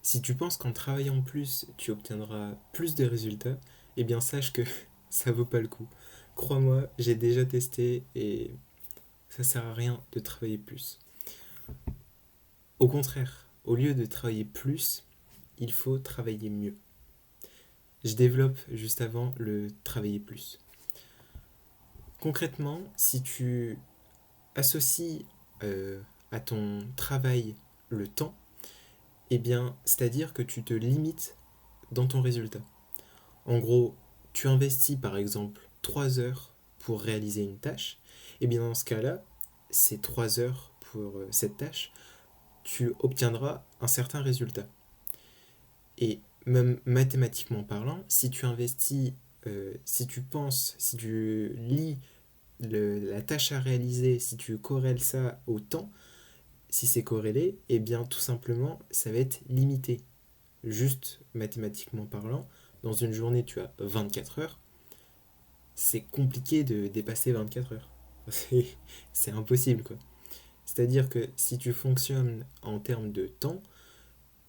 Si tu penses qu'en travaillant plus, tu obtiendras plus de résultats, eh bien sache que ça vaut pas le coup. Crois-moi, j'ai déjà testé et ça sert à rien de travailler plus. Au contraire, au lieu de travailler plus, il faut travailler mieux. Je développe juste avant le travailler plus. Concrètement, si tu associes à ton travail le temps, eh bien, c'est-à-dire que tu te limites dans ton résultat. En gros, tu investis par exemple 3 heures pour réaliser une tâche, et bien dans ce cas-là, ces 3 heures pour cette tâche, tu obtiendras un certain résultat. Et même mathématiquement parlant, si tu investis, si tu penses, si tu lis la tâche à réaliser, si tu corrèles ça au temps, si c'est corrélé, eh bien tout simplement, ça va être limité. Juste mathématiquement parlant, dans une journée, tu as 24 heures, c'est compliqué de dépasser 24 heures. C'est impossible, quoi. C'est-à-dire que si tu fonctionnes en termes de temps,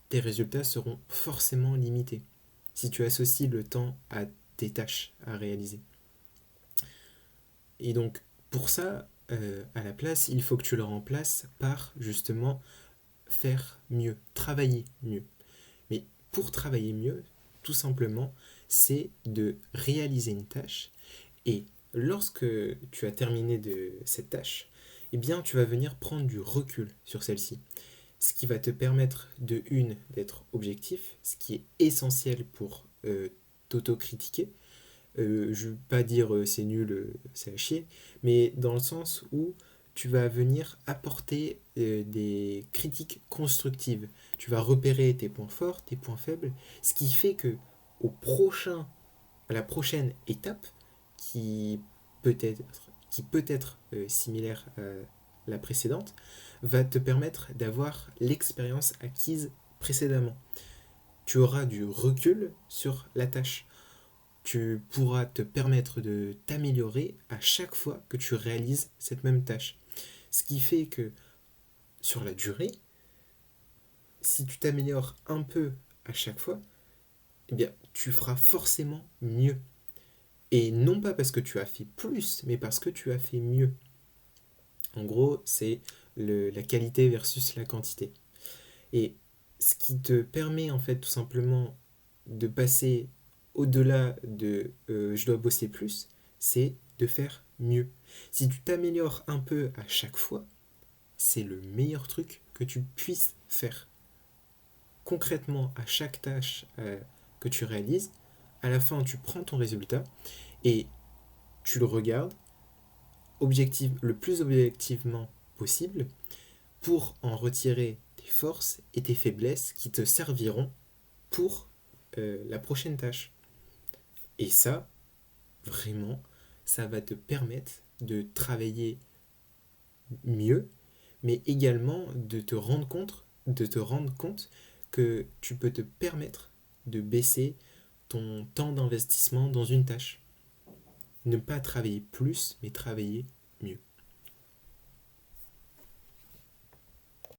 tes résultats seront forcément limités. Si tu associes le temps à tes tâches à réaliser. Et donc, pour ça, à la place, il faut que tu le remplaces par justement faire mieux, travailler mieux. Mais pour travailler mieux, tout simplement, c'est de réaliser une tâche et lorsque tu as terminé de cette tâche, eh bien, tu vas venir prendre du recul sur celle-ci. Ce qui va te permettre de une, d'être objectif, ce qui est essentiel pour t'autocritiquer. Je ne veux pas dire c'est nul, c'est à chier, mais dans le sens où tu vas venir apporter des critiques constructives. Tu vas repérer tes points forts, tes points faibles, ce qui fait que au prochain, à la prochaine étape, qui peut être, qui peut être similaire à la précédente, va te permettre d'avoir l'expérience acquise précédemment. Tu auras du recul sur la tâche. Tu pourras te permettre de t'améliorer à chaque fois que tu réalises cette même tâche. Ce qui fait que sur la durée, si tu t'améliores un peu à chaque fois, eh bien, tu feras forcément mieux. Et non pas parce que tu as fait plus, mais parce que tu as fait mieux. En gros, c'est la qualité versus la quantité. Et ce qui te permet en fait tout simplement de passer au-delà de je dois bosser plus, c'est de faire mieux. Si tu t'améliores un peu à chaque fois, c'est le meilleur truc que tu puisses faire. Concrètement, à chaque tâche que tu réalises, à la fin, tu prends ton résultat et tu le regardes le plus objectivement possible pour en retirer tes forces et tes faiblesses qui te serviront pour la prochaine tâche. Et ça, vraiment, ça va te permettre de travailler mieux, mais également de te rendre compte que tu peux te permettre de baisser ton temps d'investissement dans une tâche. Ne pas travailler plus, mais travailler